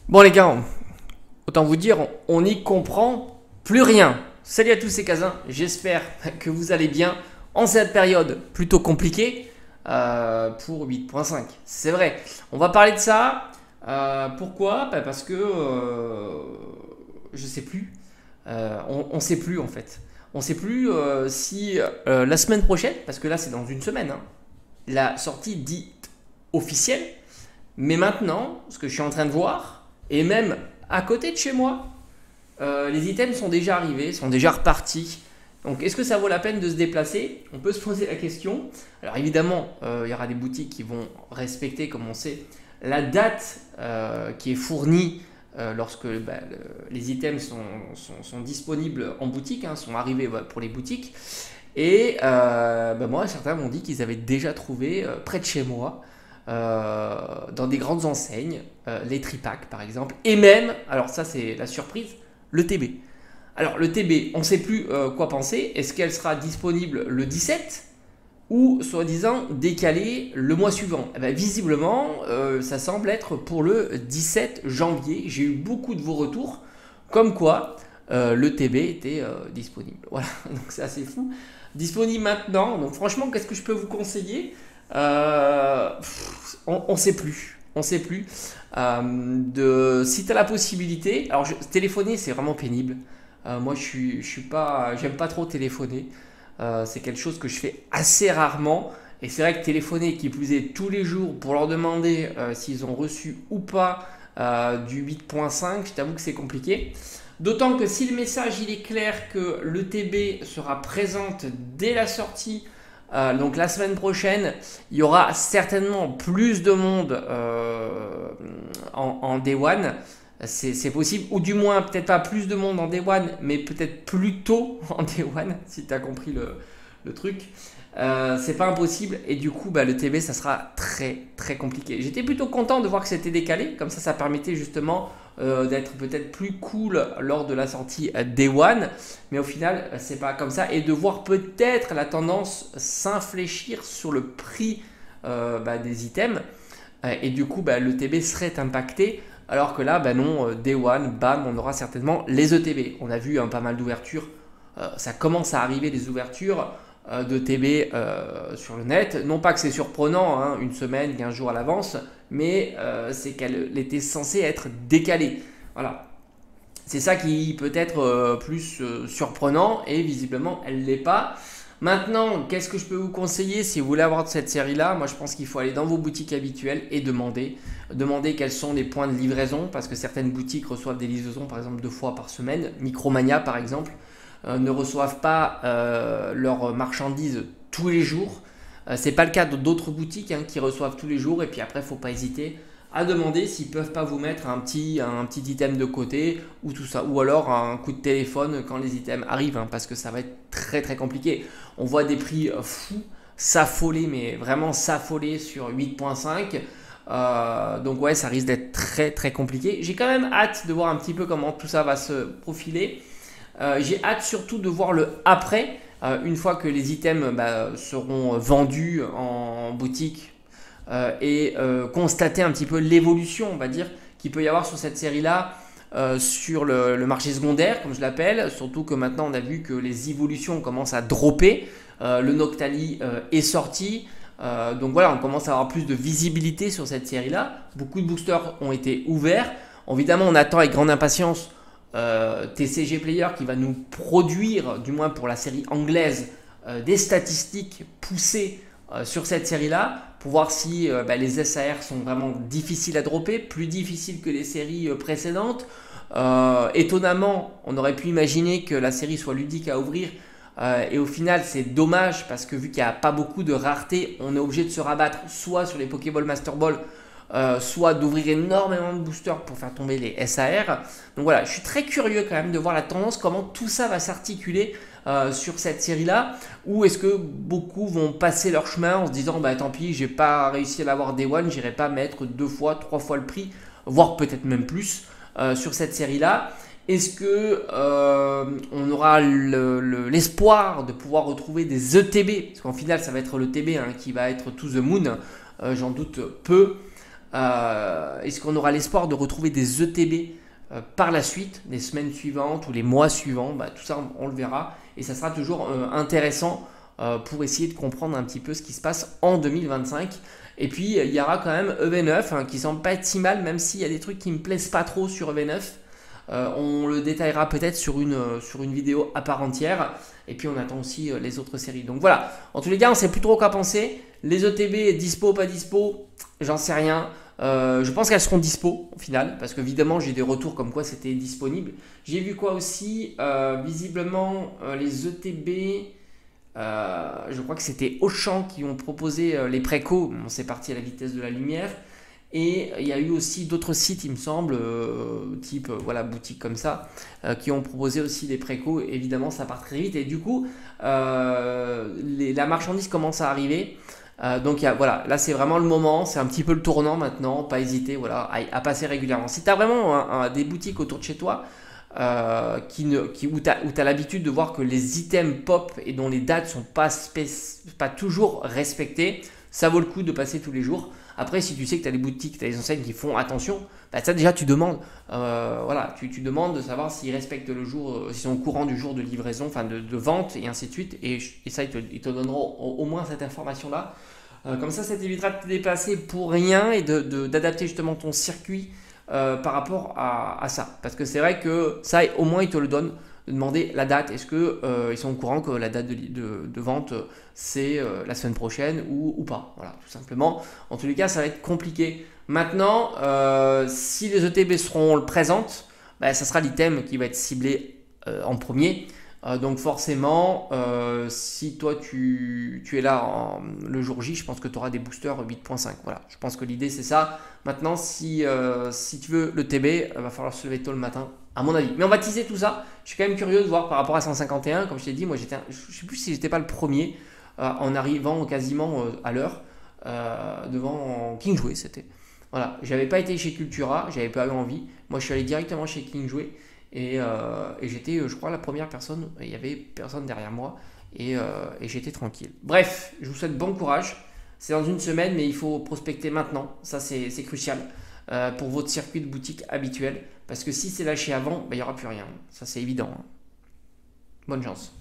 Bon les gars, autant vous dire, on n'y comprend plus rien. Salut à tous, c'est Kazin, j'espère que vous allez bien en cette période plutôt compliquée pour 8.5. C'est vrai, on va parler de ça. Pourquoi? Parce que je sais plus. On sait plus en fait. On sait plus si la semaine prochaine, parce que là c'est dans une semaine, hein, la sortie dite officielle. Mais maintenant, ce que je suis en train de voir, et même à côté de chez moi, les items sont déjà arrivés, sont déjà repartis. Donc est-ce que ça vaut la peine de se déplacer? On peut se poser la question. Alors évidemment, il y aura des boutiques qui vont respecter, comme on sait, la date qui est fournie lorsque les items sont disponibles en boutique, hein, sont arrivés pour les boutiques. Et moi, certains m'ont dit qu'ils avaient déjà trouvé près de chez moi, dans des grandes enseignes, les tripacs par exemple, et même, alors ça c'est la surprise, le TB. Alors le TB, on ne sait plus quoi penser. Est-ce qu'elle sera disponible le 17 ou soi-disant décalée le mois suivant? Eh ben, visiblement, ça semble être pour le 17 janvier. J'ai eu beaucoup de vos retours comme quoi le TB était disponible. Voilà, donc c'est assez fou. Disponible maintenant. Donc franchement, qu'est-ce que je peux vous conseiller? On sait plus. On sait plus. Si tu as la possibilité, alors téléphoner c'est vraiment pénible. Moi je suis pas, j'aime pas trop téléphoner. C'est quelque chose que je fais assez rarement. Et c'est vrai que téléphoner, qui plus est tous les jours, pour leur demander s'ils ont reçu ou pas du 8.5, je t'avoue que c'est compliqué. D'autant que si le message il est clair que le TB sera présente dès la sortie, donc la semaine prochaine, il y aura certainement plus de monde en Day One. C'est possible, ou du moins peut-être pas plus de monde en Day One, mais peut-être plus tôt en Day One, si tu as compris le truc. C'est pas impossible, et du coup le TB ça sera très très compliqué. J'étais plutôt content de voir que c'était décalé, comme ça permettait justement d'être peut-être plus cool lors de la sortie Day One, mais au final c'est pas comme ça, et de voir peut-être la tendance s'infléchir sur le prix des items, et du coup le TB serait impacté. Alors que là, non, Day One, bam, on aura certainement les ETB. On a vu pas mal d'ouvertures. Ça commence à arriver des ouvertures de TB sur le net. Non pas que c'est surprenant, hein, une semaine, 15 jours à l'avance, mais c'est qu'elle était censée être décalée. Voilà. C'est ça qui peut être plus surprenant, et visiblement elle ne l'est pas. Maintenant, qu'est-ce que je peux vous conseiller si vous voulez avoir cette série-là? Moi, je pense qu'il faut aller dans vos boutiques habituelles et demander. Demander quels sont les points de livraison, parce que certaines boutiques reçoivent des livraisons, par exemple, 2 fois par semaine. Micromania, par exemple, ne reçoivent pas leurs marchandises tous les jours. C'est pas le cas d'autres boutiques, hein, qui reçoivent tous les jours. Et puis après, il ne faut pas hésiter à demander s'ils ne peuvent pas vous mettre un petit item de côté ou tout ça, ou alors un coup de téléphone quand les items arrivent, hein, parce que ça va être très très compliqué. On voit des prix fous s'affoler, mais vraiment s'affoler sur 8.5. Donc ouais, ça risque d'être très très compliqué. J'ai quand même hâte de voir un petit peu comment tout ça va se profiler. J'ai hâte surtout de voir le après, une fois que les items seront vendus en boutique, et constater un petit peu l'évolution, on va dire, qu'il peut y avoir sur cette série-là, sur le marché secondaire, comme je l'appelle. Surtout que maintenant, on a vu que les évolutions commencent à dropper. Le Noctali est sorti. Donc voilà, on commence à avoir plus de visibilité sur cette série-là. Beaucoup de boosters ont été ouverts. Évidemment, on attend avec grande impatience TCG Player qui va nous produire, du moins pour la série anglaise, des statistiques poussées sur cette série-là, pour voir si les SAR sont vraiment difficiles à dropper, plus difficiles que les séries précédentes. Étonnamment, on aurait pu imaginer que la série soit ludique à ouvrir, et au final c'est dommage, parce que vu qu'il n'y a pas beaucoup de rareté, on est obligé de se rabattre soit sur les Pokéball Master Ball, soit d'ouvrir énormément de boosters pour faire tomber les SAR. Donc voilà, je suis très curieux quand même de voir la tendance, comment tout ça va s'articuler sur cette série-là, ou est-ce que beaucoup vont passer leur chemin en se disant tant pis, j'ai pas réussi à l'avoir Day One, j'irai pas mettre 2 fois, 3 fois le prix, voire peut-être même plus sur cette série-là. Est-ce que on aura l'espoir de pouvoir retrouver des ETB, parce qu'en final ça va être le TB, hein, qui va être to the moon, j'en doute peu. Est-ce qu'on aura l'espoir de retrouver des ETB par la suite, les semaines suivantes ou les mois suivants? Tout ça, on le verra. Et ça sera toujours intéressant pour essayer de comprendre un petit peu ce qui se passe en 2025. Et puis, il y aura quand même EV9 qui semble pas être si mal, même s'il y a des trucs qui me plaisent pas trop sur EV9. On le détaillera peut-être sur une vidéo à part entière. Et puis on attend aussi les autres séries. Donc voilà, en tous les cas, on ne sait plus trop quoi penser. Les ETB, dispo, pas dispo, j'en sais rien. Je pense qu'elles seront dispo au final. Parce que évidemment, j'ai des retours comme quoi c'était disponible. J'ai vu quoi aussi visiblement, les ETB, je crois que c'était Auchan qui ont proposé les précos. Bon, c'est parti à la vitesse de la lumière. Et il y a eu aussi d'autres sites, il me semble, type voilà, boutique comme ça, qui ont proposé aussi des précos. Évidemment, ça part très vite. Et du coup, la marchandise commence à arriver. Donc voilà, là c'est vraiment le moment, c'est un petit peu le tournant maintenant. Pas hésiter voilà, à passer régulièrement. Si tu as vraiment des boutiques autour de chez toi, où tu as l'habitude de voir que les items pop et dont les dates ne sont pas toujours respectées, ça vaut le coup de passer tous les jours. Après, si tu sais que tu as des boutiques, tu as des enseignes qui font attention, ça déjà tu demandes. Voilà, tu demandes de savoir s'ils respectent le jour, s'ils sont au courant du jour de livraison, enfin de vente et ainsi de suite. Et ça, ils te donneront au moins cette information-là. Comme ça t'évitera de te déplacer pour rien et d'adapter justement ton circuit par rapport à ça. Parce que c'est vrai que ça, au moins, ils te le donnent. De demander la date, est-ce qu'ils sont au courant que la date de vente c'est la semaine prochaine ou pas, voilà, tout simplement. En tous les cas, ça va être compliqué. Maintenant, si les ETB seront présentes, ça sera l'item qui va être ciblé en premier. Donc forcément, si toi tu es là le jour J, je pense que tu auras des boosters 8.5. Voilà, je pense que l'idée c'est ça. Maintenant, si tu veux le TB, va falloir se lever tôt le matin, à mon avis. Mais on va teaser tout ça. Je suis quand même curieux de voir par rapport à 151. Comme je t'ai dit, moi je ne sais plus si j'étais pas le premier en arrivant quasiment à l'heure devant Kingsway. C'était. Voilà, j'avais pas été chez Cultura, j'avais pas eu envie. Moi je suis allé directement chez Kingsway. Et j'étais, je crois, la première personne. Il n'y avait personne derrière moi. Et j'étais tranquille. Bref, je vous souhaite bon courage. C'est dans une semaine, mais il faut prospecter maintenant. Ça, c'est crucial pour votre circuit de boutique habituel. Parce que si c'est lâché avant, il n'y aura plus rien. Ça, c'est évident. Bonne chance.